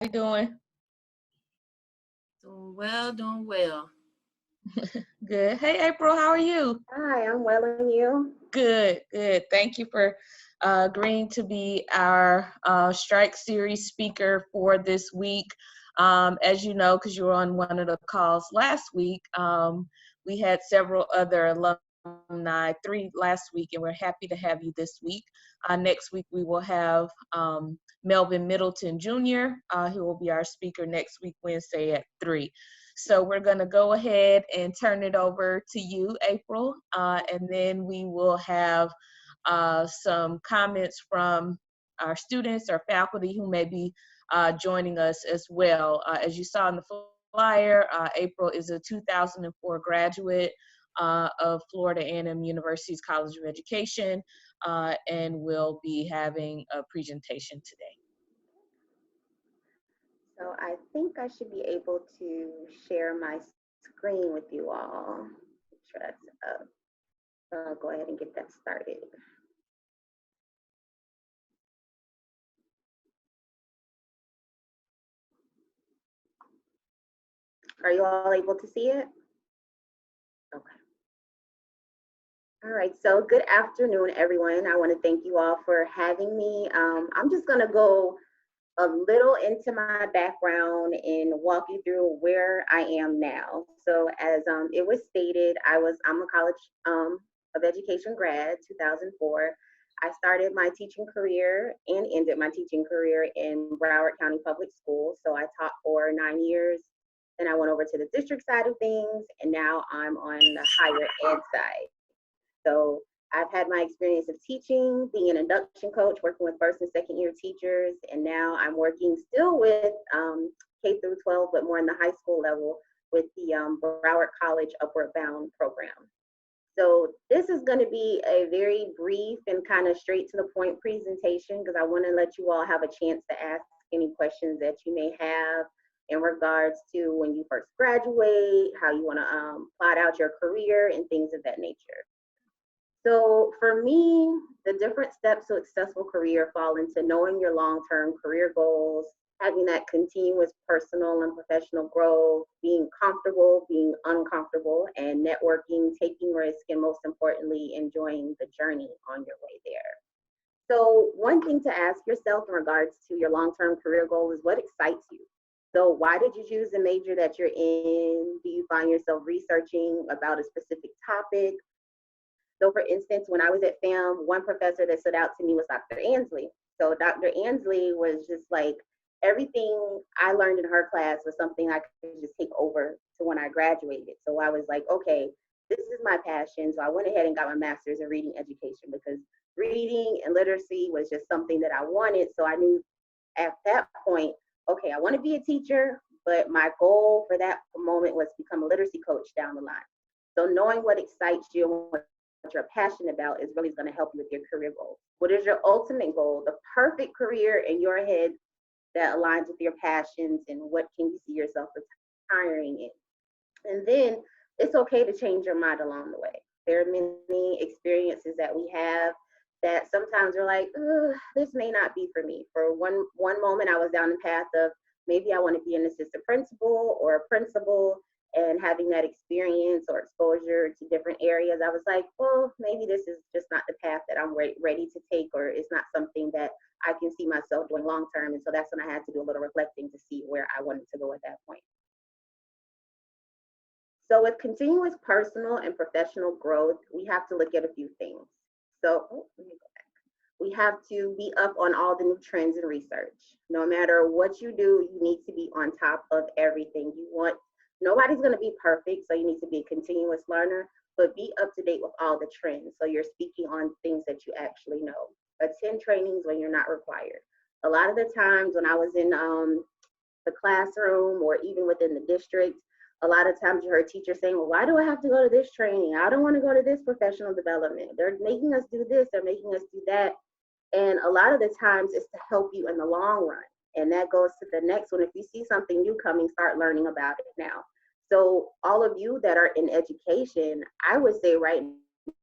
you doing? Doing well, doing well. Good. Hey, April, how are you? Hi, I'm well, and you? Good, good. Thank you for agreeing to be our strike series speaker for this week. As you know, because you were on one of the calls last week, we had several other alumni, 3 last week, and we're happy to have you this week. Next week, we will have Melvin Middleton Jr., who will be our speaker next week, Wednesday at 3. So we're going to go ahead and turn it over to you, April, and then we will have some comments from our students or faculty who may be joining us as well. As you saw in the flyer, April is a 2004 graduate of Florida A&M University's College of Education, and will be having a presentation today. So I think I should be able to share my screen with you all. Make sure that's up. So I'll go ahead and get that started. Are you all able to see it? Okay. All right, so good afternoon, everyone. I want to thank you all for having me. I'm just going to go a little into my background and walk you through where I am now. So as it was stated, I'm a college of education grad, 2004. I started my teaching career and ended my teaching career in Broward County Public Schools. So I taught for 9 years. Then I went over to the district side of things, and now I'm on the higher ed side. So I've had my experience of teaching, being an induction coach, working with first and second year teachers, and now I'm working still with K through 12, but more in the high school level with the Broward College Upward Bound program. So this is going to be a very brief and kind of straight to the point presentation because I want to let you all have a chance to ask any questions that you may have in regards to when you first graduate, how you want to plot out your career and things of that nature. So for me, the different steps to a successful career fall into knowing your long-term career goals, having that continuous personal and professional growth, being comfortable, being uncomfortable, and networking, taking risk, and most importantly, enjoying the journey on your way there. So one thing to ask yourself in regards to your long-term career goal is what excites you? So why did you choose the major that you're in? Do you find yourself researching about a specific topic? So for instance, when I was at FAM, one professor that stood out to me was Dr. Ansley. So Dr. Ansley was just like, everything I learned in her class was something I could just take over to when I graduated. So I was like, okay, this is my passion. So I went ahead and got my master's in reading education because reading and literacy was just something that I wanted. So I knew at that point, okay, I want to be a teacher, but my goal for that moment was to become a literacy coach down the line. So knowing what excites you and what you're passionate about is really going to help you with your career goals. What is your ultimate goal? The perfect career in your head that aligns with your passions and what can you see yourself retiring in. And then it's okay to change your mind along the way. There are many experiences that we have that sometimes we're like, this may not be for me. For one moment, I was down the path of maybe I want to be an assistant principal or a principal, and having that experience or exposure to different areas, I was like, well, maybe this is just not the path that I'm ready to take, or it's not something that I can see myself doing long term. And so that's when I had to do a little reflecting to see where I wanted to go at that point. So with continuous personal and professional growth, we have to look at a few things. So let me go back. We have to be up on all the new trends and research. No matter what you do, you need to be on top of everything. Nobody's going to be perfect, so you need to be a continuous learner, but be up to date with all the trends. So you're speaking on things that you actually know. Attend trainings when you're not required. A lot of the times when I was in the classroom or even within the district, a lot of times you heard teachers saying, well, why do I have to go to this training? I don't want to go to this professional development. They're making us do this, they're making us do that. And a lot of the times it's to help you in the long run. And that goes to the next one. If you see something new coming, start learning about it now. So all of you that are in education, I would say right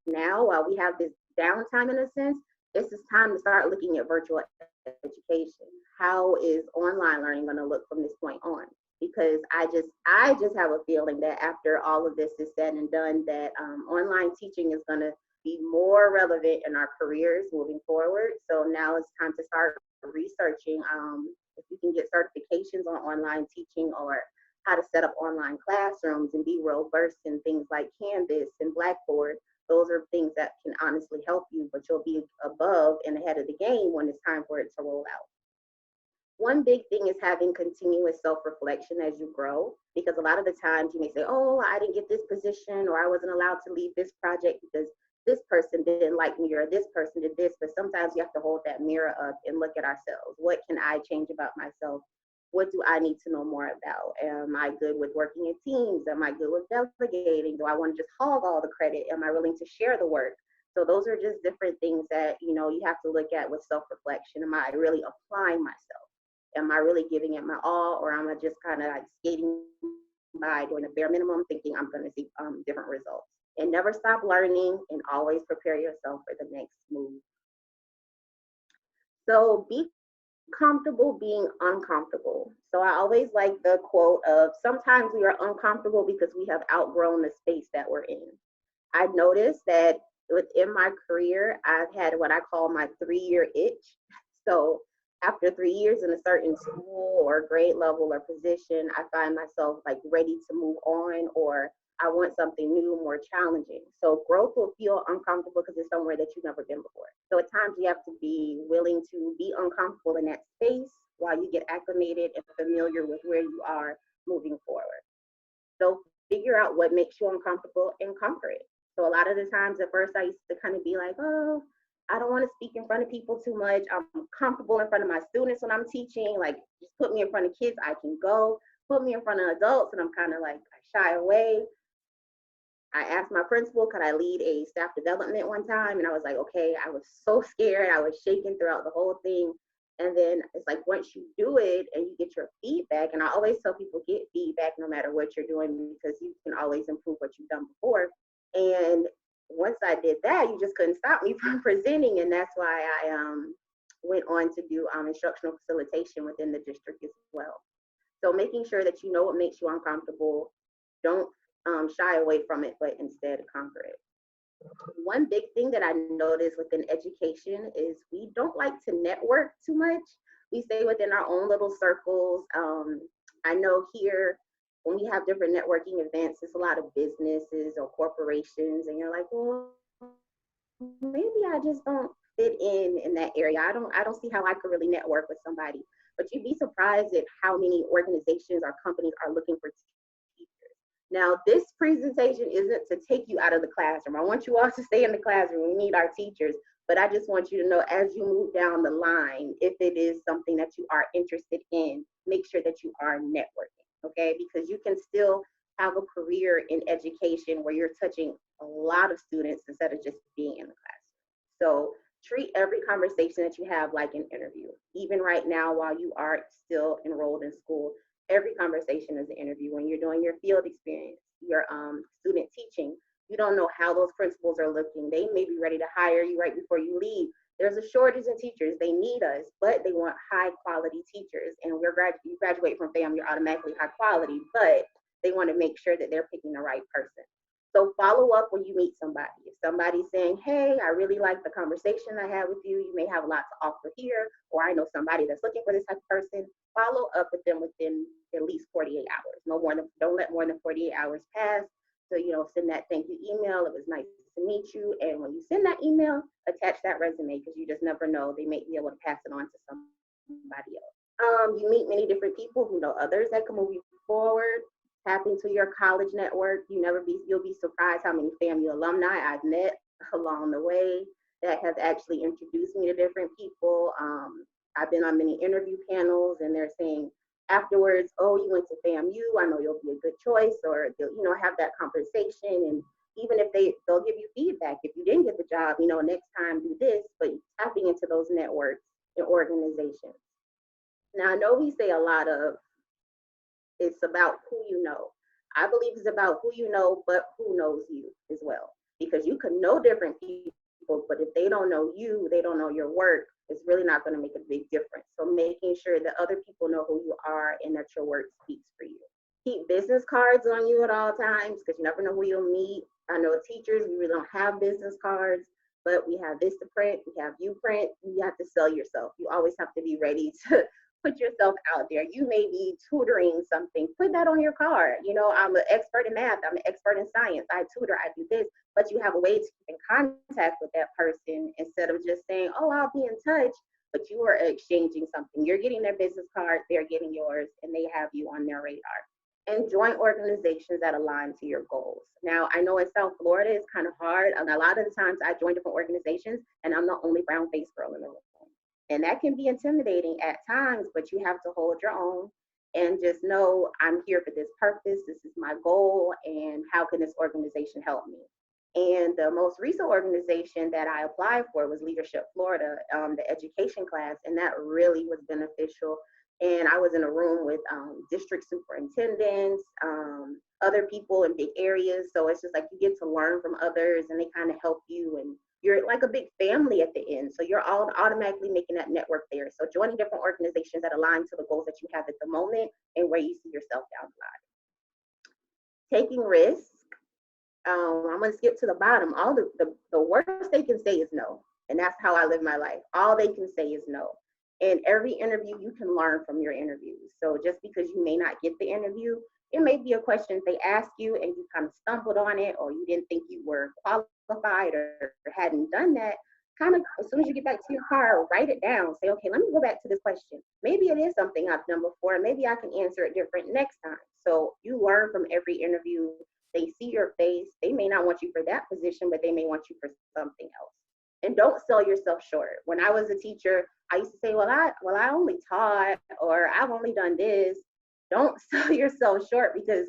now, while we have this downtime in a sense, it's time to start looking at virtual education. How is online learning going to look from this point on? Because I just have a feeling that after all of this is said and done, that online teaching is going to be more relevant in our careers moving forward. So now it's time to start researching if you can get certifications on online teaching, or how to set up online classrooms and be well versed in things like Canvas and Blackboard. Those are things that can honestly help you, but you'll be above and ahead of the game when it's time for it to roll out. One big thing is having continuous self-reflection as you grow, because a lot of the times you may say, oh, I didn't get this position, or I wasn't allowed to lead this project because this person didn't like me, or this person did this. But sometimes you have to hold that mirror up and look at ourselves. What can I change about myself? What do I need to know more about? Am I good with working in teams? Am I good with delegating? Do I want to just hog all the credit? Am I willing to share the work? So those are just different things that, you know, you have to look at with self-reflection. Am I really applying myself? Am I really giving it my all, or am I just kind of like skating by doing the bare minimum, thinking I'm going to see different results? And never stop learning, and always prepare yourself for the next move. So be comfortable being uncomfortable. So I always like the quote of, sometimes we are uncomfortable because we have outgrown the space that we're in. I noticed that within my career, I've had what I call my 3-year itch. So after 3 years in a certain school or grade level or position, I find myself like ready to move on, or I want something new, more challenging. So growth will feel uncomfortable because it's somewhere that you've never been before. So at times you have to be willing to be uncomfortable in that space while you get acclimated and familiar with where you are moving forward. So figure out what makes you uncomfortable and conquer it. So a lot of the times at first I used to kind of be like, oh, I don't want to speak in front of people too much. I'm comfortable in front of my students when I'm teaching. Like, just put me in front of kids, I can go. Put me in front of adults, and I'm kind of like, I shy away. I asked my principal, could I lead a staff development one time? And I was like, okay, I was so scared. I was shaking throughout the whole thing. And then it's like, once you do it and you get your feedback, and I always tell people, get feedback no matter what you're doing, because you can always improve what you've done before. And once I did that, you just couldn't stop me from presenting. And that's why I went on to do instructional facilitation within the district as well. So making sure that you know what makes you uncomfortable, don't shy away from it, but instead conquer it. One big thing that I noticed within education is we don't like to network too much. We stay within our own little circles. I know here, when we have different networking events, it's a lot of businesses or corporations, and you're like, well, maybe I just don't fit in that area. I don't see how I could really network with somebody. But you'd be surprised at how many organizations or companies are looking for teachers. Now, this presentation isn't to take you out of the classroom. I want you all to stay in the classroom. We need our teachers. But I just want you to know, as you move down the line, if it is something that you are interested in, make sure that you are networking, okay? Because you can still have a career in education where you're touching a lot of students instead of just being in the classroom. So treat every conversation that you have like an interview. Even right now, while you are still enrolled in school, every conversation is an interview. When you're doing your field experience, your student teaching, you don't know how those principals are looking. They may be ready to hire you right before you leave. There's a shortage in teachers. They need us, but they want high quality teachers. And you graduate from FAMU, you're automatically high quality, but they want to make sure that they're picking the right person. So follow up when you meet somebody. If somebody's saying, hey, I really like the conversation I had with you, you may have a lot to offer here, or I know somebody that's looking for this type of person, follow up with them within at least 48 hours. Don't let more than 48 hours pass. So, send that thank you email. It was nice to meet you. And when you send that email, attach that resume, because you just never know. They may be able to pass it on to somebody else. You meet many different people who know others that can move you forward. Tap into your college network. You'll be surprised how many FAMU alumni I've met along the way that have actually introduced me to different people. I've been on many interview panels, and they're saying afterwards, oh, you went to FAMU, I know you'll be a good choice, or they'll have that conversation. And even if they'll give you feedback if you didn't get the job, next time do this, but tapping into those networks and organizations. Now, I know we say a lot of it's about who you know. I believe it's about who you know, but who knows you as well. Because you can know different people people, but if they don't know you, they don't know your work, it's really not going to make a big difference. So making sure that other people know who you are and that your work speaks for you. Keep business cards on you at all times because you never know who you'll meet. I know teachers, we really don't have business cards, but we have Vistaprint, we have Uprint. You have to sell yourself. You always have to be ready to put yourself out there. You may be tutoring something, put that on your card. You know, I'm an expert in math, I'm an expert in science, I tutor, I do this, but you have a way to keep in contact with that person instead of just saying, oh, I'll be in touch, but you are exchanging something. You're getting their business card, they're getting yours, and they have you on their radar. And join organizations that align to your goals. Now, I know in South Florida, it's kind of hard. And a lot of the times I join different organizations and I'm the only brown face girl in the room. And that can be intimidating at times, but you have to hold your own and just know I'm here for this purpose. This is my goal. And how can this organization help me? And the most recent organization that I applied for was Leadership Florida, the education class, and that really was beneficial. And I was in a room with district superintendents, other people in big areas. So it's just like you get to learn from others and they kind of help you. And you're like a big family at the end. So you're all automatically making that network there. So joining different organizations that align to the goals that you have at the moment and where you see yourself down the line. Taking risks. I'm going to skip to the bottom. All the worst they can say is no. And that's how I live my life. All they can say is no. In every interview, you can learn from your interviews. So just because you may not get the interview, it may be a question they ask you and you kind of stumbled on it, or you didn't think you were qualified or hadn't done that. Kind of as soon as you get back to your car, write it down. Say, okay, let me go back to this question. Maybe it is something I've done before, and maybe I can answer it different next time. So you learn from every interview. They see your face. They may not want you for that position, but they may want you for something else. And don't sell yourself short. When I was a teacher, I used to say, well, I only taught, or I've only done this. Don't sell yourself short, because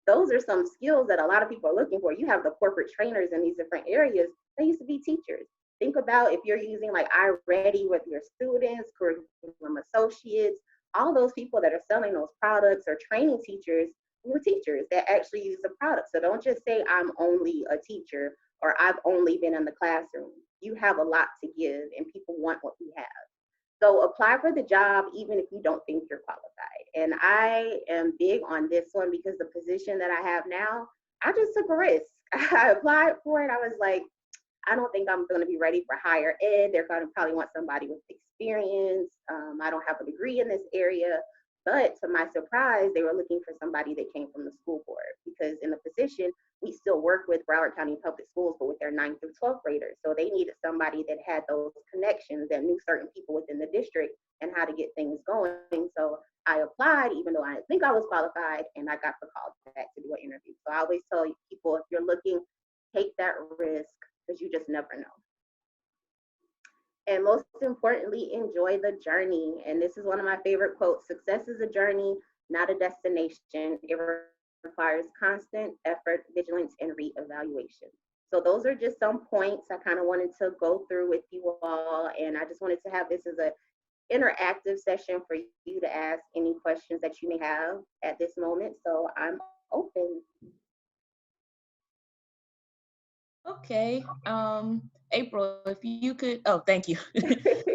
those are some skills that a lot of people are looking for. You have the corporate trainers in these different areas. They used to be teachers. Think about if you're using like iReady with your students, curriculum associates, all those people that are selling those products or training teachers were teachers that actually use the product. So don't just say I'm only a teacher or I've only been in the classroom. You have a lot to give and people want what you have. So apply for the job even if you don't think you're qualified. And I am big on this one because the position that I have now, I just took a risk. I applied for it. I was like, I don't think I'm going to be ready for higher ed. They're going to probably want somebody with experience. I don't have a degree in this area. But to my surprise, they were looking for somebody that came from the school board, because in the position, we still work with Broward County Public Schools, but with their 9th through 12th graders. So they needed somebody that had those connections, that knew certain people within the district and how to get things going. So I applied, even though I didn't think I was qualified, and I got the call back to do an interview. So I always tell people, if you're looking, take that risk, because you just never know. And most importantly, enjoy the journey. And this is one of my favorite quotes: success is a journey, not a destination. It requires constant effort, vigilance, and reevaluation. So those are just some points I kind of wanted to go through with you all. And I just wanted to have this as an interactive session for you to ask any questions that you may have at this moment. So I'm open. Okay. April, if you could, oh, thank you.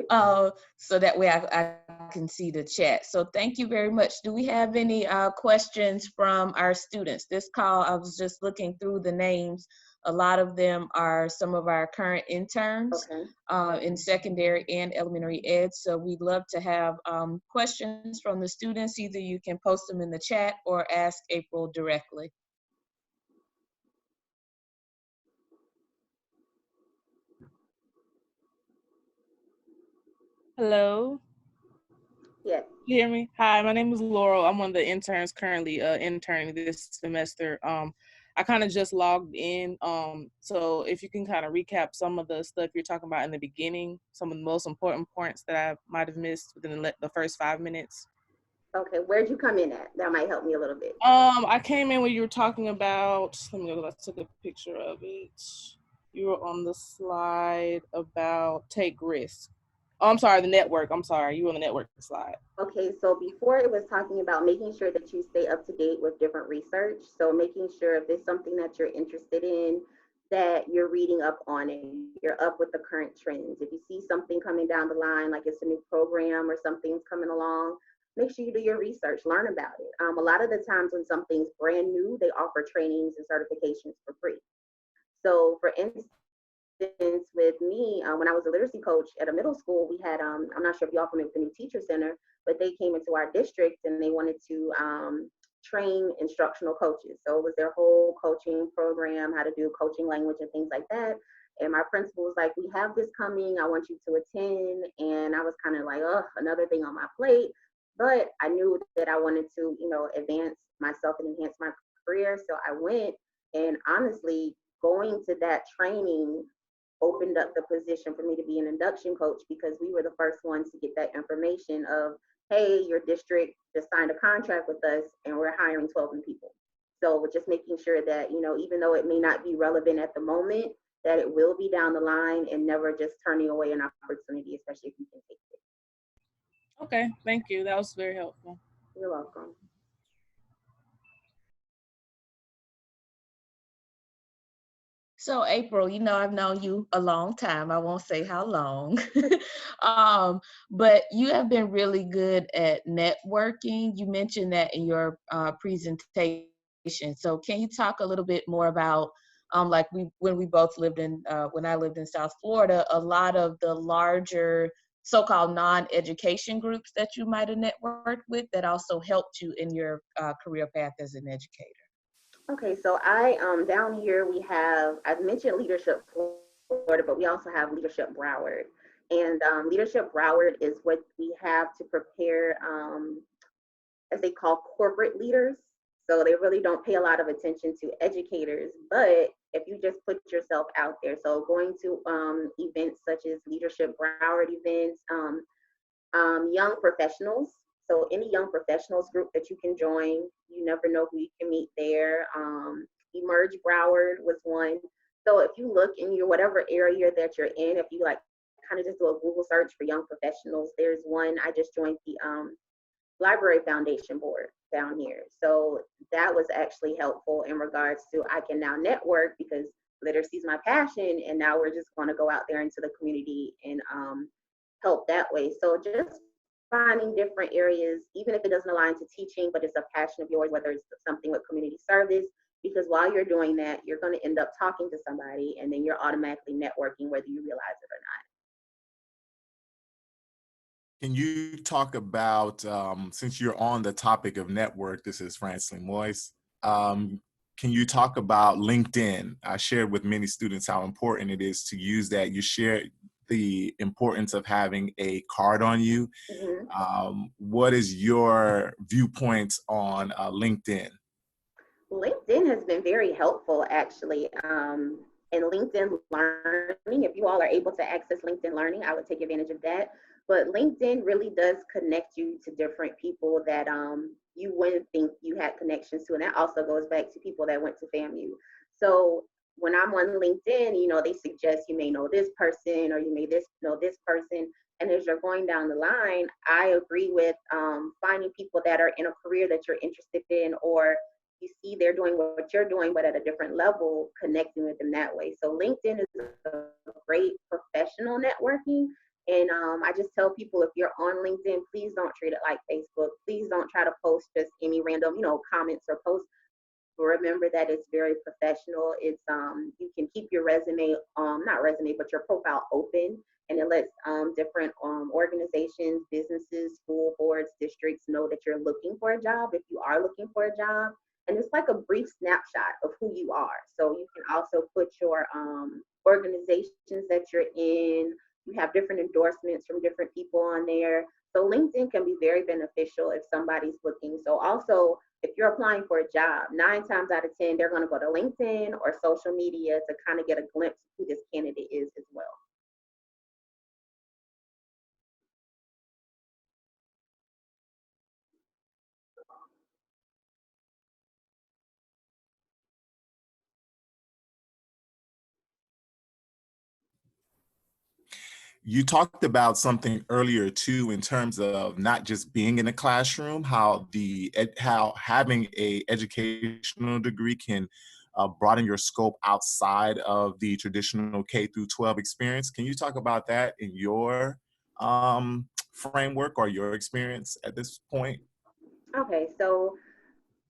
So that way I can see the chat. So thank you very much. Do we have any questions from our students? This call, I was just looking through the names. A lot of them are some of our current interns in secondary and elementary ed. So we'd love to have questions from the students. Either you can post them in the chat or ask April directly. Hello. Yes. You hear me? Hi, my name is Laurel. I'm one of the interns currently interning this semester. I kind of just logged in. So if you can kind of recap some of the stuff you're talking about in the beginning, some of the most important points that I might have missed within the first 5 minutes. Okay, where'd you come in at? That might help me a little bit. I came in when you were talking about, let me go, I took a picture of it. You were on the slide about take risks. Oh, I'm sorry, the network. I'm sorry, you were on the network slide. Okay, so before it was talking about making sure that you stay up to date with different research. So making sure if it's something that you're interested in, that you're reading up on it. You're up with the current trends. If you see something coming down the line, like it's a new program or something's coming along, make sure you do your research, learn about it. A lot of the times when something's brand new, they offer trainings and certifications for free. So for instance, with me, when I was a literacy coach at a middle school, we had, I'm not sure if y'all familiar with the new teacher center, but they came into our district and they wanted to train instructional coaches. So it was their whole coaching program, how to do coaching language and things like that. And my principal was like, we have this coming, I want you to attend. And I was kind of like, oh, another thing on my plate. But I knew that I wanted to, advance myself and enhance my career. So I went, and honestly, going to that training opened up the position for me to be an induction coach, because we were the first ones to get that information of, hey, your district just signed a contract with us and we're hiring 12 new people. So we're just making sure that, even though it may not be relevant at the moment, that it will be down the line, and never just turning away an opportunity, especially if you can take it. Okay, thank you. That was very helpful. You're welcome. So April, I've known you a long time. I won't say how long, but you have been really good at networking. You mentioned that in your presentation. So can you talk a little bit more about, like when we both lived in, when I lived in South Florida, a lot of the larger so-called non-education groups that you might have networked with that also helped you in your career path as an educator? Okay, so I down here we have, I've mentioned Leadership Florida, but we also have Leadership Broward. And Leadership Broward is what we have to prepare, as they call, corporate leaders. So they really don't pay a lot of attention to educators, but if you just put yourself out there, so going to events such as Leadership Broward events, young professionals. So any young professionals group that you can join, you never know who you can meet there. Emerge Broward was one. So if you look in your whatever area that you're in, if you like kind of just do a Google search for young professionals, there's one. I just joined the Library Foundation Board down here. So that was actually helpful in regards to, I can now network because literacy is my passion, and now we're just going to go out there into the community and help that way. So just finding different areas, even if it doesn't align to teaching, but it's a passion of yours, whether it's something with community service, because while you're doing that, you're going to end up talking to somebody, and then you're automatically networking whether you realize it or not. Can you talk about, since you're on the topic of network, this is Francis Moyes, can you talk about LinkedIn? I shared with many students how important it is to use that. You shared the importance of having a card on you. Mm-hmm. What is your viewpoints on LinkedIn? LinkedIn has been very helpful, actually. And LinkedIn Learning, if you all are able to access LinkedIn Learning, I would take advantage of that. But LinkedIn really does connect you to different people that you wouldn't think you had connections to. And that also goes back to people that went to FAMU. So when I'm on LinkedIn, they suggest you may know this person, or you may know this person. And as you're going down the line, I agree with finding people that are in a career that you're interested in, or you see they're doing what you're doing, but at a different level, connecting with them that way. So LinkedIn is a great professional networking. And I just tell people, if you're on LinkedIn, please don't treat it like Facebook. Please don't try to post just any random, comments or posts. Remember that it's very professional. It's you can keep your resume, not resume, but your profile open, and it lets different organizations, businesses, school boards, districts know that you're looking for a job if you are looking for a job. And it's like a brief snapshot of who you are. So you can also put your organizations that you're in. You have different endorsements from different people on there. So LinkedIn can be very beneficial if somebody's looking. So also, if you're applying for a job, 9 times out of 10, they're going to go to LinkedIn or social media to kind of get a glimpse of who this candidate is as well. You talked about something earlier too, in terms of not just being in a classroom, how having a educational degree can broaden your scope outside of the traditional K through 12 experience. Can you talk about that in your framework or your experience at this point? Okay, so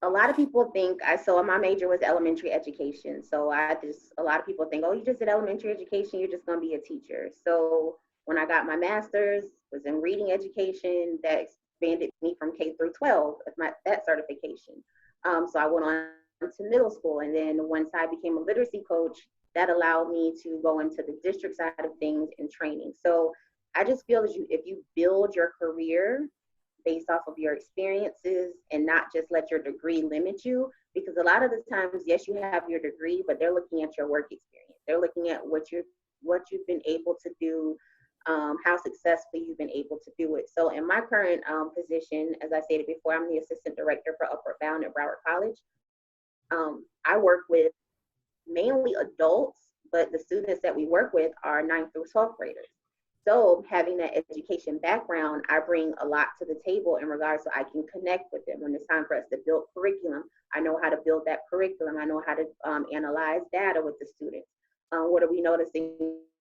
a lot of people think so my major was elementary education. So a lot of people think, oh, you just did elementary education, you're just going to be a teacher. So when I got my master's, was in reading education, that expanded me from K through 12 with that certification. So I went on to middle school, and then once I became a literacy coach, that allowed me to go into the district side of things and training. So I just feel that if you build your career based off of your experiences and not just let your degree limit you, because a lot of the times, yes, you have your degree, but they're looking at your work experience. They're looking at what you've been able to do, how successfully you've been able to do it. So in my current position, as I stated before, I'm the assistant director for Upward Bound at Broward College. I work with mainly adults, but the students that we work with are 9th through 12th graders. So having that education background, I bring a lot to the table in regards to I can connect with them. When it's time for us to build curriculum, I know how to build that curriculum. I know how to analyze data with the students. What are we noticing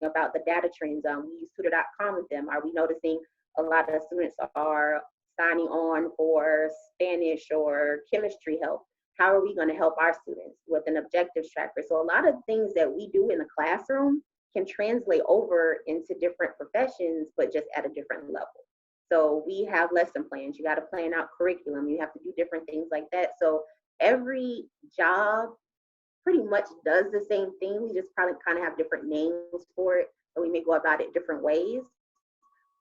about the data trends? We use tutor.com with them. Are we noticing a lot of students are signing on for Spanish or chemistry help? How are we going to help our students with an objectives tracker? So a lot of things that we do in the classroom can translate over into different professions, but just at a different level. So we have lesson plans. You got to plan out curriculum. You have to do different things like that. So every job pretty much does the same thing. We just probably kind of have different names for it, and we may go about it different ways.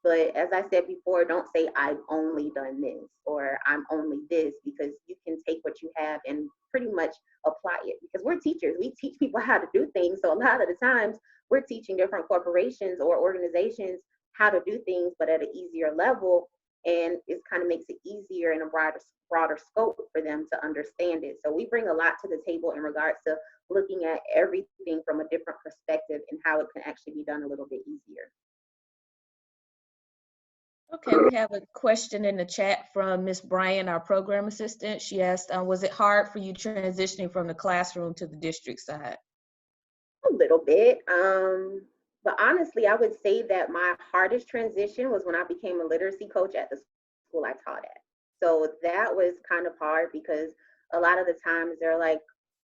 But as I said before, don't say I've only done this or I'm only this, because you can take what you have and pretty much apply it. Because we're teachers, we teach people how to do things. So a lot of the times we're teaching different corporations or organizations how to do things, but at an easier level. And it kind of makes it easier and a broader scope for them to understand it. So we bring a lot to the table in regards to looking at everything from a different perspective and how it can actually be done a little bit easier. Okay, we have a question in the chat from Miss Bryan, our program assistant. She asked, was it hard for you transitioning from the classroom to the district side? A little bit. But honestly, I would say that my hardest transition was when I became a literacy coach at the school I taught at. So that was kind of hard because a lot of the times they're like,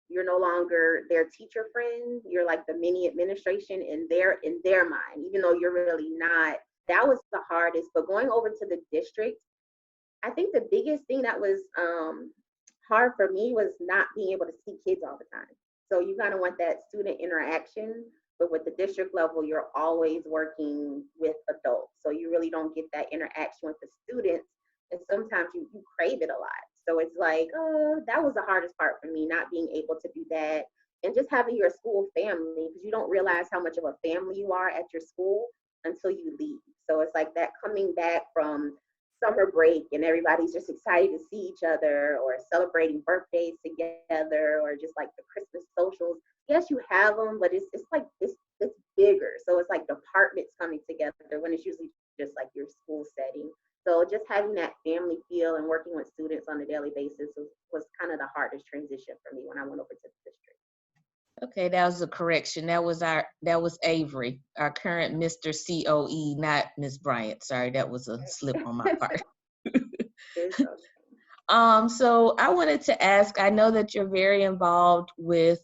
you're no longer their teacher friend. You're like the mini administration in their mind, even though you're really not. That was the hardest. But going over to the district, I think the biggest thing that was hard for me was not being able to see kids all the time. So you kind of want that student interaction, but with the district level, you're always working with adults. So you really don't get that interaction with the students. And sometimes you crave it a lot. So it's like, oh, that was the hardest part for me, not being able to do that. And just having your school family, because you don't realize how much of a family you are at your school until you leave. So it's like that coming back from summer break and everybody's just excited to see each other, or celebrating birthdays together, or just like the Christmas socials. Yes, you have them, but it's like it's bigger. So it's like departments coming together when it's usually just like your school setting. So just having that family feel and working with students on a daily basis was kind of the hardest transition for me when I went over to the district. Okay, that was a correction. That was Avery, our current Mr. COE, not Miss Bryant. Sorry, that was a slip on my part. So I wanted to ask, I know that you're very involved with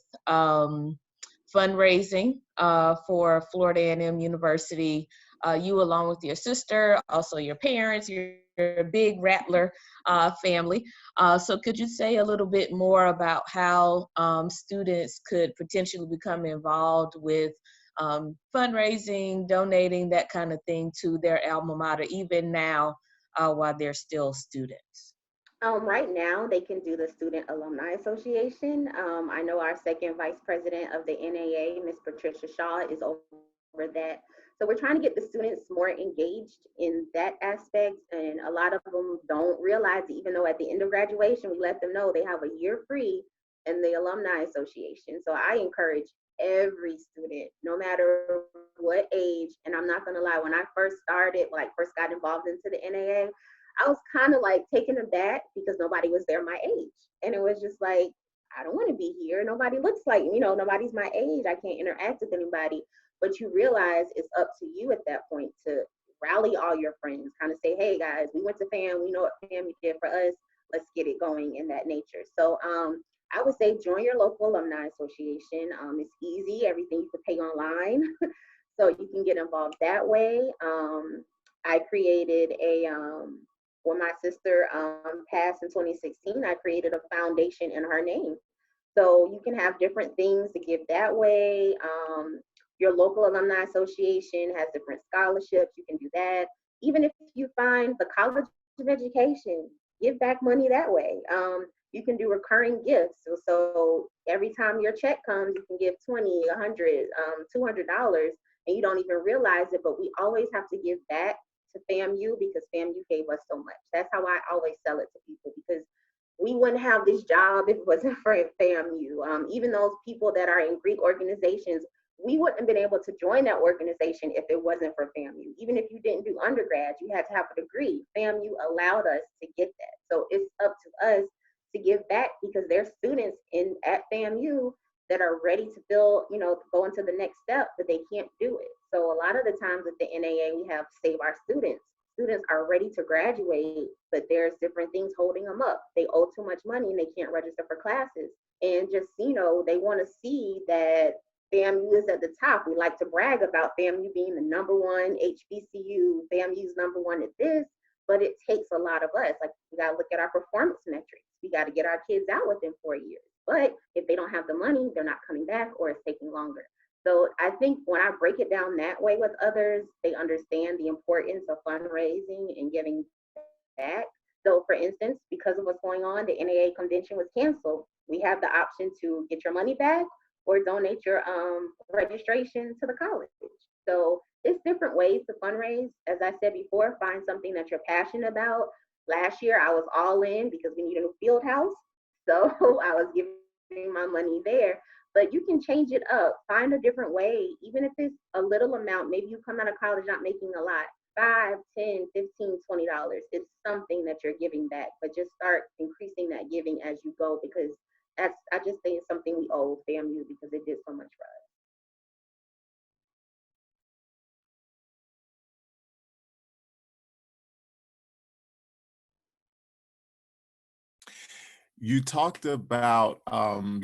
fundraising for Florida A&M University. You, along with your sister, also your parents, you're a big Rattler family. So could you say a little bit more about how students could potentially become involved with fundraising, donating, that kind of thing to their alma mater, even now while they're still students? Right now, they can do the Student Alumni Association. I know our second vice president of the NAA, Ms. Patricia Shaw, is over that. So we're trying to get the students more engaged in that aspect. And a lot of them don't realize, even though at the end of graduation, we let them know they have a year free in the Alumni Association. So I encourage every student, no matter what age, and I'm not gonna lie, when I first got involved into the NAA, I was kind of like taken aback because nobody was there my age. And it was just like, I don't want to be here. Nobody looks like me. Nobody's my age. I can't interact with anybody. But you realize it's up to you at that point to rally all your friends, kind of say, hey guys, we went to FAM. We know what FAM did for us. Let's get it going in that nature. So I would say join your local alumni association. It's easy. Everything you can pay online. So you can get involved that way. I created when my sister passed in 2016, I created a foundation in her name. So you can have different things to give that way. Your local alumni association has different scholarships. You can do that. Even if you find the College of Education, give back money that way. You can do recurring gifts. So every time your check comes, you can give $20, $100, $200, and you don't even realize it. But we always have to give back to FAMU because FAMU gave us so much. That's how I always sell it to people, because we wouldn't have this job if it wasn't for FAMU. Even those people that are in Greek organizations, we wouldn't have been able to join that organization if it wasn't for FAMU. Even if you didn't do undergrad, you had to have a degree. FAMU allowed us to get that. So it's up to us to give back, because there's students at FAMU that are ready to go into the next step, but they can't do it. So a lot of the times at the NAA, we have Save Our Students. Students are ready to graduate, but there's different things holding them up. They owe too much money and they can't register for classes. And just, they want to see that FAMU is at the top. We like to brag about FAMU being the #1 HBCU, FAMU's #1 at this, but it takes a lot of us. Like, we got to look at our performance metrics. We got to get our kids out within 4 years. But if they don't have the money, they're not coming back, or it's taking longer. So I think when I break it down that way with others, they understand the importance of fundraising and giving back. So for instance, because of what's going on, the NAA convention was canceled. We have the option to get your money back or donate your registration to the college. So it's different ways to fundraise. As I said before, find something that you're passionate about. Last year, I was all in because we needed a field house. So I was giving my money there. But you can change it up, find a different way, even if it's a little amount. Maybe you come out of college not making a lot, $5, $10, $15, $20. It's something that you're giving back, but just start increasing that giving as you go, because I just think it's something we owe FAMU because it did so much for us. You talked about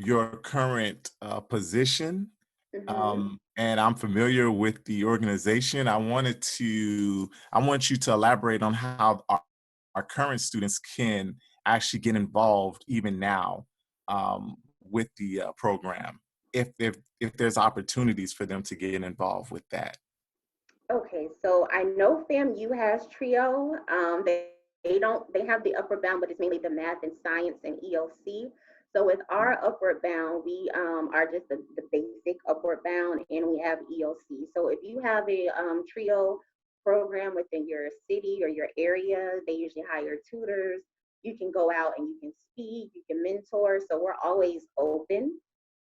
your current position, and I'm familiar with the organization. I want you to elaborate on how our current students can actually get involved even now with the program, if there's opportunities for them to get involved with that. Okay, so I know FAMU has TRIO. They have the upward bound, but it's mainly the math and science and ELC. So with our upward bound, we are just the basic upward bound, and we have ELC. So if you have a TRIO program within your city or your area, they usually hire tutors. You can go out and you can speak, you can mentor. So we're always open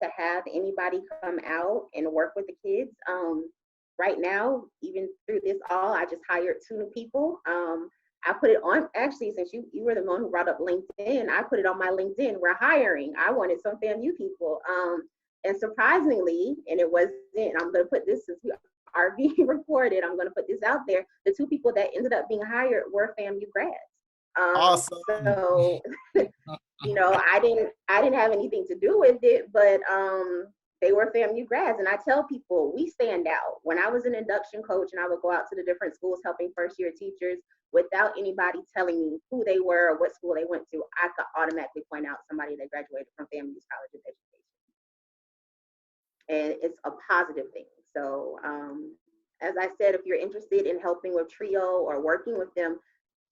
to have anybody come out and work with the kids. Right now, even through this all, I just hired 2 new people. I put it on, actually, since you were the one who brought up LinkedIn, I put it on my LinkedIn. We're hiring. I wanted some FAMU people. And surprisingly, and it wasn't, I'm going to put this, since we are being recorded, I'm going to put this out there. The 2 people that ended up being hired were FAMU grads. Awesome. So, I didn't have anything to do with it, but they were FAMU grads. And I tell people, we stand out. When I was an induction coach and I would go out to the different schools helping first-year teachers, without anybody telling me who they were or what school they went to, I could automatically point out somebody that graduated from FAMU's College of Education. And it's a positive thing. So as I said, if you're interested in helping with TRIO or working with them,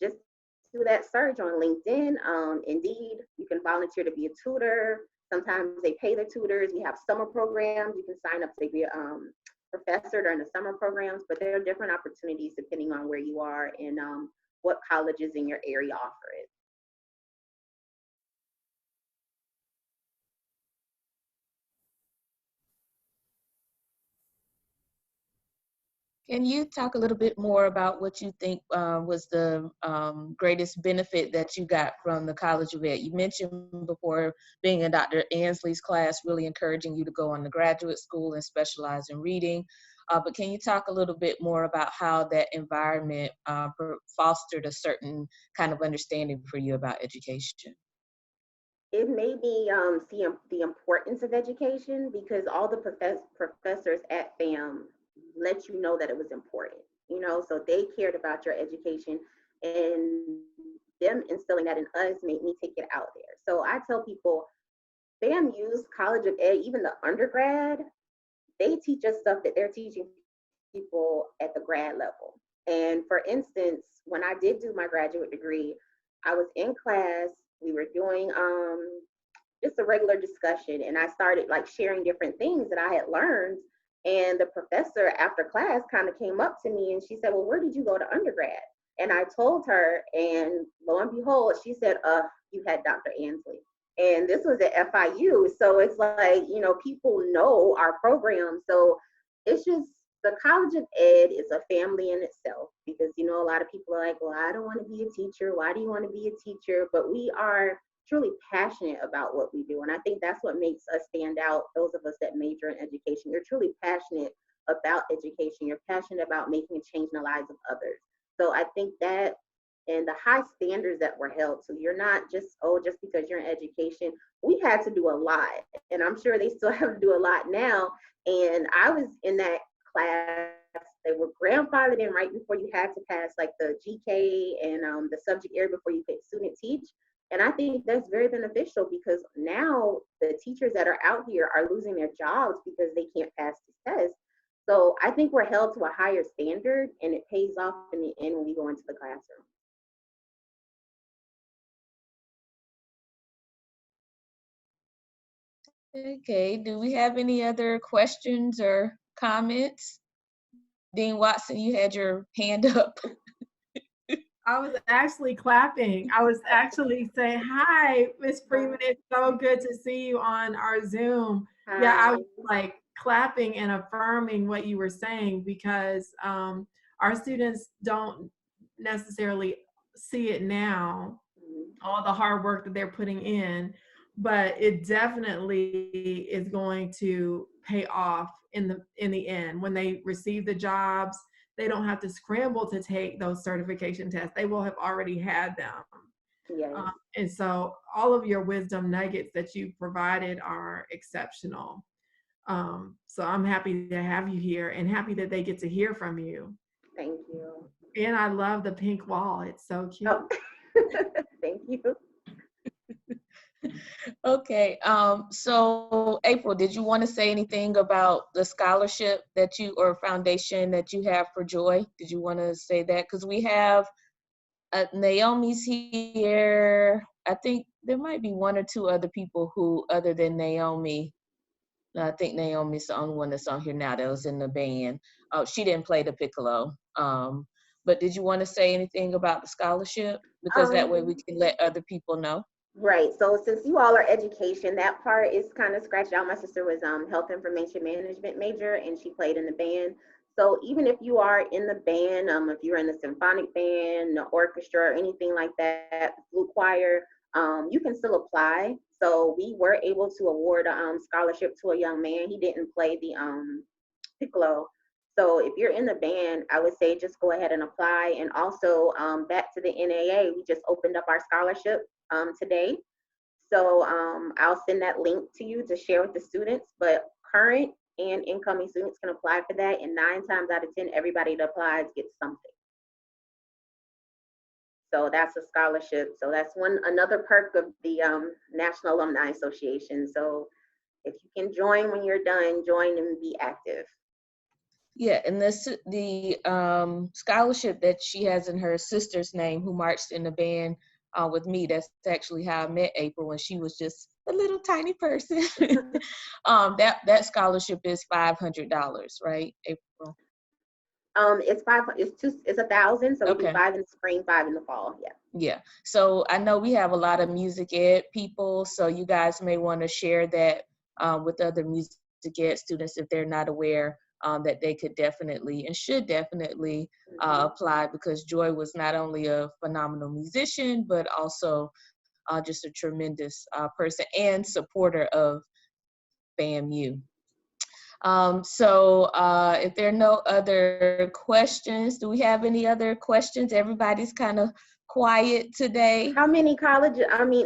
just do that search on LinkedIn. Indeed, you can volunteer to be a tutor. Sometimes they pay the tutors. We have summer programs. You can sign up to be a professor during the summer programs, but there are different opportunities depending on where you are and what colleges in your area offer it. Can you talk a little bit more about what you think was the greatest benefit that you got from the College of Ed? You mentioned before being in Dr. Ansley's class, really encouraging you to go on to graduate school and specialize in reading. But can you talk a little bit more about how that environment fostered a certain kind of understanding for you about education? It made me see the importance of education, because all the professors at FAM let you know that it was important, you know, so they cared about your education, and them instilling that in us made me take it out there. So I tell people, FAMU's College of Ed, even the undergrad, they teach us stuff that they're teaching people at the grad level. And for instance, when I did do my graduate degree, I was in class, we were doing just a regular discussion, and I started like sharing different things that I had learned. And the professor after class kind of came up to me and she said, well, where did you go to undergrad? And I told her, and lo and behold, she said, you had Dr. Ansley. And this was at FIU. So it's like, you know, people know our program. So it's just, the College of Ed is a family in itself, because, you know, a lot of people are like, well, I don't want to be a teacher. Why do you want to be a teacher? But we are truly passionate about what we do. And I think that's what makes us stand out, those of us that major in education. You're truly passionate about education. You're passionate about making a change in the lives of others. So I think that, and the high standards that were held to, you're not just, oh, just because you're in education. We had to do a lot, and I'm sure they still have to do a lot now. And I was in that class, they were grandfathered in right before you had to pass like the GK and the subject area before you could student teach. And I think that's very beneficial, because now the teachers that are out here are losing their jobs because they can't pass the test. So I think we're held to a higher standard, and it pays off in the end when we go into the classroom. Okay, do we have any other questions or comments? Dean Watson, you had your hand up. I was actually clapping. I was actually saying, hi, Miss Freeman. It's so good to see you on our Zoom. Hi. Yeah, I was like clapping and affirming what you were saying, because our students don't necessarily see it now, all the hard work that they're putting in, but it definitely is going to pay off in the end. When they receive the jobs, they don't have to scramble to take those certification tests. They will have already had them. Yes. And so all of your wisdom nuggets that you provided are exceptional. So I'm happy to have you here, and happy that they get to hear from you. Thank you. And I love the pink wall. It's so cute. Oh. Thank you. Okay, so April, did you want to say anything about the scholarship that you, or foundation that you have for Joy? Did you want to say that? Because we have Naomi's here. I think there might be one or two other people who, other than Naomi, I think Naomi's the only one that's on here now that was in the band. She didn't play the piccolo. But did you want to say anything about the scholarship? Because that way we can let other people know. Right. So since you all are education, that part is kind of scratched out. My sister was health information management major, and she played in the band. So even if you are in the band, if you're in the symphonic band, the orchestra, or anything like that, flute choir, you can still apply. So we were able to award a scholarship to a young man. He didn't play the piccolo. So if you're in the band, I would say just go ahead and apply. And also back to the NAA, we just opened up our scholarship today. So I'll send that link to you to share with the students, but current and incoming students can apply for that. And 9 times out of 10, everybody that applies gets something. So that's a scholarship. So that's another perk of the National Alumni Association. So if you can join when you're done, join and be active. Yeah, and the scholarship that she has in her sister's name, who marched in the band with me, that's actually how I met April when she was just a little tiny person. That scholarship is $500, right, April? It's it's 1,000. So Okay. we do 5 in the spring, 5 in the fall. Yeah. Yeah. So I know we have a lot of music ed people, so you guys may want to share that with other music ed students if they're not aware. that they could definitely and should definitely apply, because Joy was not only a phenomenal musician, but also just a tremendous person and supporter of FAMU. So if there are no other questions, do we have any other questions? Everybody's kind of quiet today. How many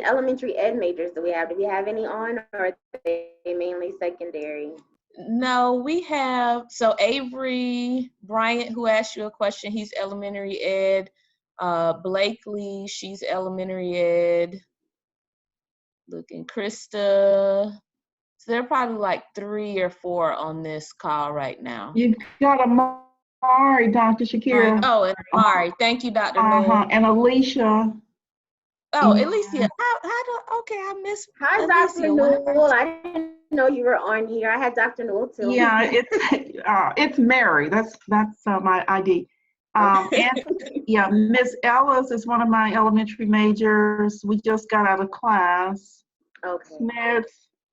elementary ed majors do we have? Do we have any on, or are they mainly secondary? No, we have, so Avery Bryant, who asked you a question, he's elementary ed. Blakely, she's elementary ed. Looking, Krista. So there are probably like 3 or 4 on this call right now. You've got Amari, Dr. Shakira. Oh, and Amari. Thank you, Dr. Newell. And Alicia. Oh, Alicia. Okay, I missed. Hi, Alicia. Dr. Newell. I didn't know you were on here. I had Dr. Newell too. Yeah, it's Mary. That's my ID. And yeah, Miss Ellis is one of my elementary majors. We just got out of class. Okay. Smith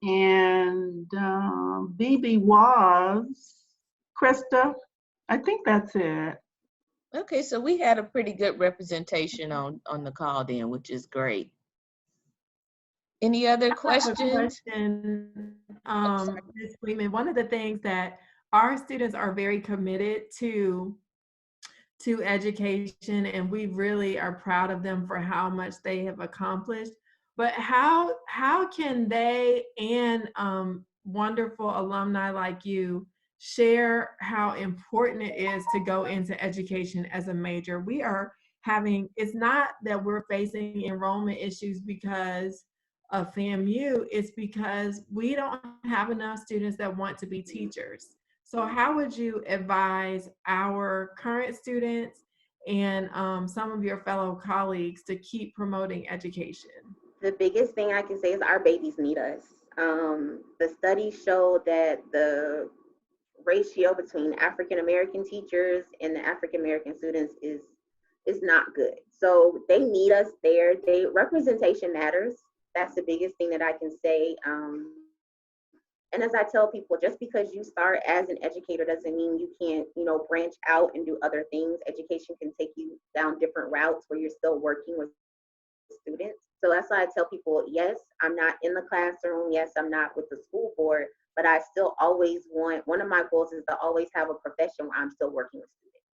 and BB was Krista. I think that's it. Okay, so we had a pretty good representation on the call then, which is great. Any other questions? Ms. Freeman, one of the things that our students are very committed to education, and we really are proud of them for how much they have accomplished. But how can they and wonderful alumni like you share how important it is to go into education as a major? We are having, it's not that we're facing enrollment issues because of FAMU, it's because we don't have enough students that want to be teachers. So how would you advise our current students and some of your fellow colleagues to keep promoting education? The biggest thing I can say is our babies need us. The studies show that the ratio between African American teachers and the African American students is not good. So they need us there. Representation matters. That's the biggest thing that I can say. And as I tell people, just because you start as an educator doesn't mean you can't, branch out and do other things. Education can take you down different routes where you're still working with students. So that's why I tell people, yes, I'm not in the classroom. Yes, I'm not with the school board, but I still always one of my goals is to always have a profession where I'm still working with students.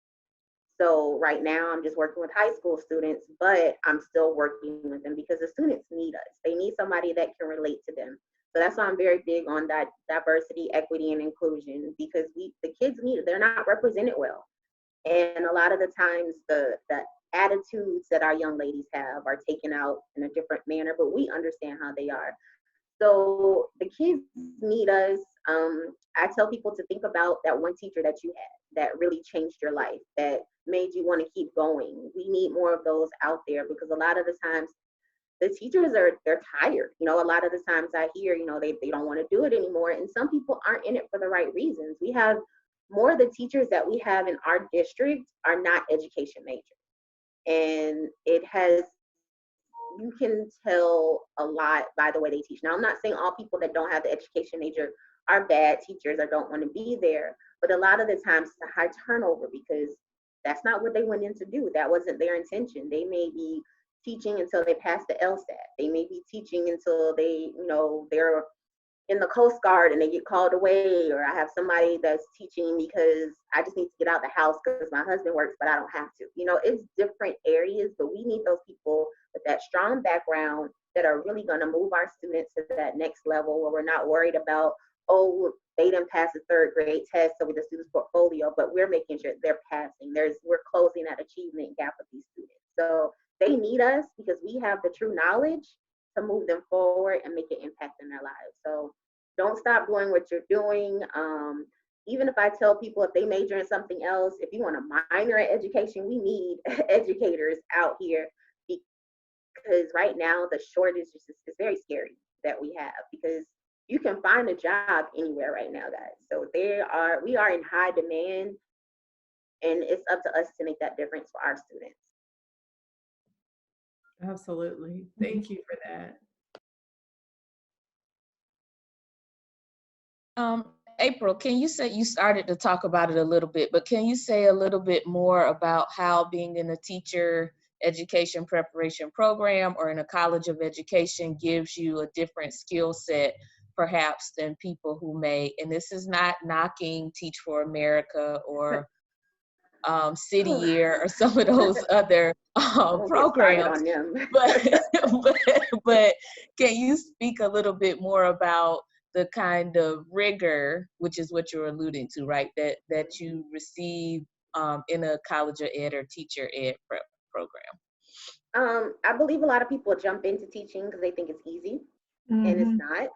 So right now I'm just working with high school students, but I'm still working with them because the students need us. They need somebody that can relate to them. So that's why I'm very big on that diversity, equity, and inclusion, because the kids need it. They're not represented well. And a lot of the times the attitudes that our young ladies have are taken out in a different manner, but we understand how they are. So the kids need us. I tell people to think about that one teacher that you had that really changed your life, that made you want to keep going. We need more of those out there, because a lot of the times the teachers they're tired. A lot of the times I hear, they don't want to do it anymore. And some people aren't in it for the right reasons. We have more of the teachers that we have in our district are not education majors. And you can tell a lot by the way they teach. Now, I'm not saying all people that don't have the education major are bad teachers or don't want to be there, but a lot of the times it's a high turnover because that's not what they went in to do. That wasn't their intention. They may be teaching until they pass the LSAT. They may be teaching until they, they're in the Coast Guard and they get called away, or I have somebody that's teaching because I just need to get out the house because my husband works, but I don't have to. It's different areas, but we need those people with that strong background that are really going to move our students to that next level, where we're not worried about, oh, they didn't pass the 3rd grade test so with the student's portfolio, but we're making sure they're passing. We're closing that achievement gap with these students. So they need us because we have the true knowledge to move them forward and make an impact in their lives. So don't stop doing what you're doing. Even if I tell people if they major in something else, if you want to minor in education, we need educators out here, because right now the shortage is very scary that we have, because you can find a job anywhere right now, guys. So we are in high demand, and it's up to us to make that difference for our students. Absolutely. Thank you for that. April, can you say, you started to talk about it a little bit, but can you say a little bit more about how being in a teacher education preparation program or in a college of education gives you a different skill set perhaps than people who may, and this is not knocking Teach for America or City Year or some of those other programs, on them. but can you speak a little bit more about the kind of rigor, which is what you're alluding to, right? That you receive in a college of ed or teacher ed prep program. I believe a lot of people jump into teaching because they think it's easy, and it's not.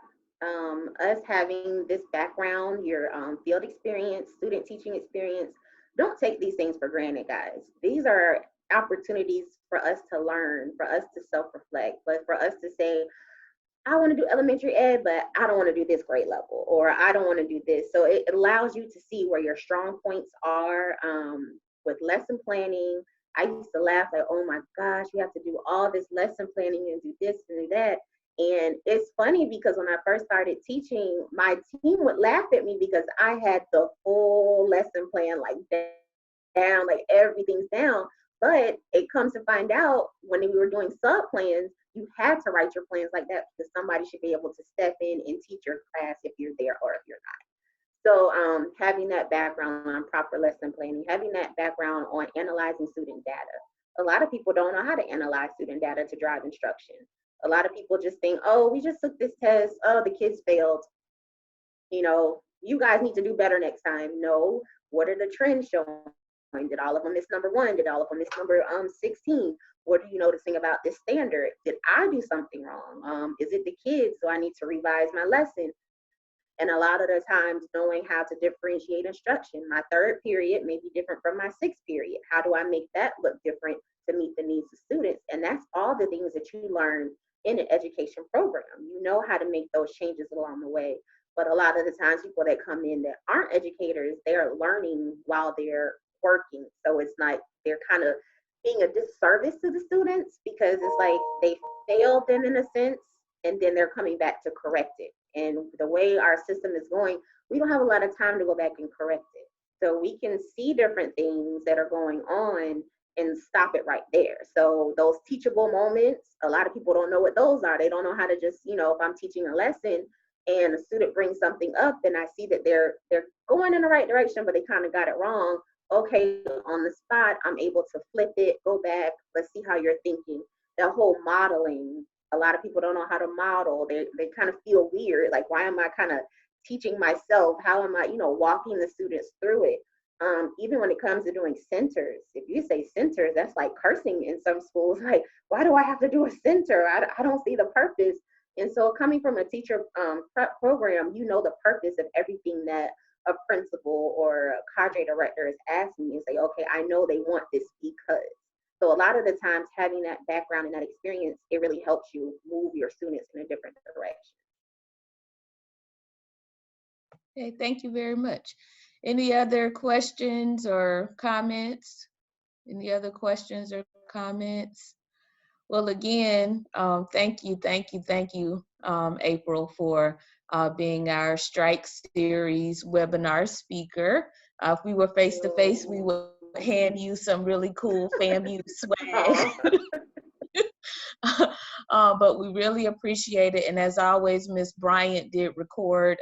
Us having this background, your field experience, student teaching experience, don't take these things for granted, guys. These are opportunities for us to learn, for us to self-reflect, but for us to say, I want to do elementary ed, but I don't want to do this grade level, or I don't want to do this. So it allows you to see where your strong points are with lesson planning. I used to laugh like, oh my gosh, you have to do all this lesson planning and do this and do that. And it's funny because when I first started teaching, my team would laugh at me because I had the full lesson plan like down, like everything's down. But it comes to find out when we were doing sub plans, you had to write your plans like that because somebody should be able to step in and teach your class if you're there or if you're not. So having that background on proper lesson planning, having that background on analyzing student data. A lot of people don't know how to analyze student data to drive instruction. A lot of people just think, oh, we just took this test, oh, the kids failed. You know, you guys need to do better next time. No, what are the trends showing? Did all of them miss number 1? Did all of them miss number 16? What are you noticing about this standard? Did I do something wrong? Is it the kids? So I need to revise my lesson. And a lot of the times knowing how to differentiate instruction. My 3rd period may be different from my 6th period. How do I make that look different to meet the needs of students? And that's all the things that you learn in an education program. You know how to make those changes along the way. But a lot of the times people that come in that aren't educators, they're learning while they're working. So it's like they're kind of being a disservice to the students because it's like they failed them in a sense, and then they're coming back to correct it. And the way our system is going, we don't have a lot of time to go back and correct it. So we can see different things that are going on and stop it right there. So those teachable moments, a lot of people don't know what those are. They don't know how to just, you know, if I'm teaching a lesson and a student brings something up and I see that they're going in the right direction, but they kind of got it wrong. Okay, on the spot, I'm able to flip it, go back, let's see how you're thinking. The whole modeling, a lot of people don't know how to model. They kind of feel weird. Like, why am I kind of teaching myself? How am I, you know, walking the students through it? Even when it comes to doing centers, if you say centers, that's like cursing in some schools. Like, why do I have to do a center? I don't see the purpose. And so coming from a teacher prep program, you know the purpose of everything that a principal or a cadre director is asking you. Say, okay, I know they want this because. So a lot of the times having that background and that experience, it really helps you move your students in a different direction. Okay, thank you very much. Any other questions or comments? Any other questions or comments? Well, again, thank you, April, for being our Strike Series webinar speaker. If we were face-to-face, we would hand you some really cool FAMU swag. But we really appreciate it. And as always, Ms. Bryant did record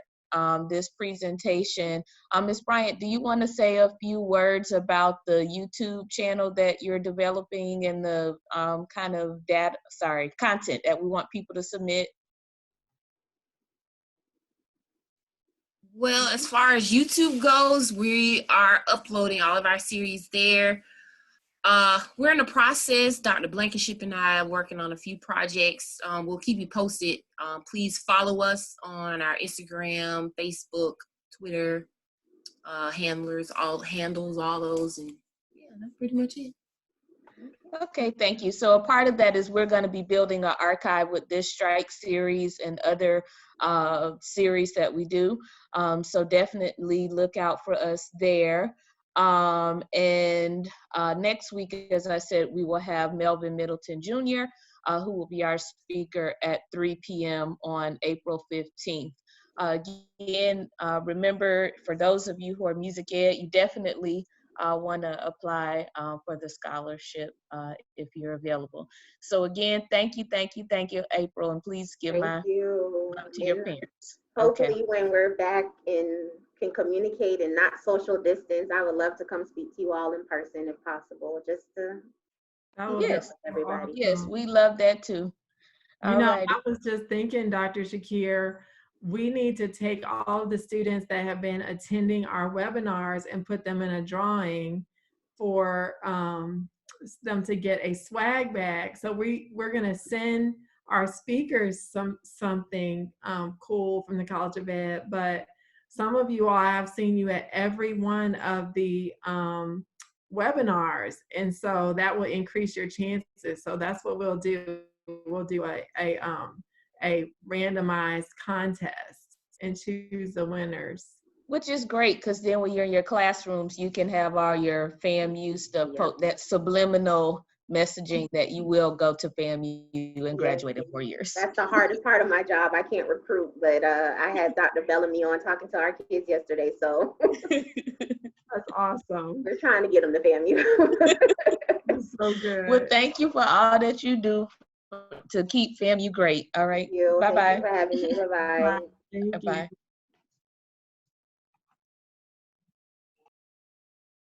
this presentation. Ms. Bryant, do you want to say a few words about the YouTube channel that you're developing and the kind of content that we want people to submit? Well, as far as YouTube goes, we are uploading all of our series there. We're in the process. Dr. Blankenship and I are working on a few projects. We'll keep you posted. Please follow us on our Instagram, Facebook, Twitter, handles, all those, and yeah, that's pretty much it. Okay, thank you. So a part of that is we're going to be building an archive with this Strike series and other series that we do. So definitely look out for us there. And next week, as I said, we will have Melvin Middleton Jr., who will be our speaker at 3 p.m. on April 15th. Again, remember, for those of you who are music ed, you definitely want to apply for the scholarship if you're available. So again, thank you, April, and please give Thank my you. love to your parents. Hopefully Okay. when we're back and can communicate and not social distance, I would love to come speak to you all in person if possible, just to That would be Yes, everybody. yes, awesome. we love that too. You All know, righty. I was just thinking, Dr. Shakir, we need to take all of the students that have been attending our webinars and put them in a drawing for them to get a swag bag. So we're gonna send our speakers something cool from the College of Ed, but some of you all, I've seen you at every one of the webinars, and so that will increase your chances. So that's what we'll do. We'll do a randomized contest and choose the winners. Which is great, because then when you're in your classrooms, you can have all your FAMU stuff, that subliminal messaging that you will go to FAMU and graduate in 4 years. That's the hardest part of my job. I can't recruit, but I had Dr. Bellamy on talking to our kids yesterday, so That's awesome. we're trying to get them to FAMU. That's so good. Well, thank you for all that you do to keep FAMU great. All right. Thank you. Bye-bye. Thank you for having me. Bye-bye. Thank you. Bye-bye.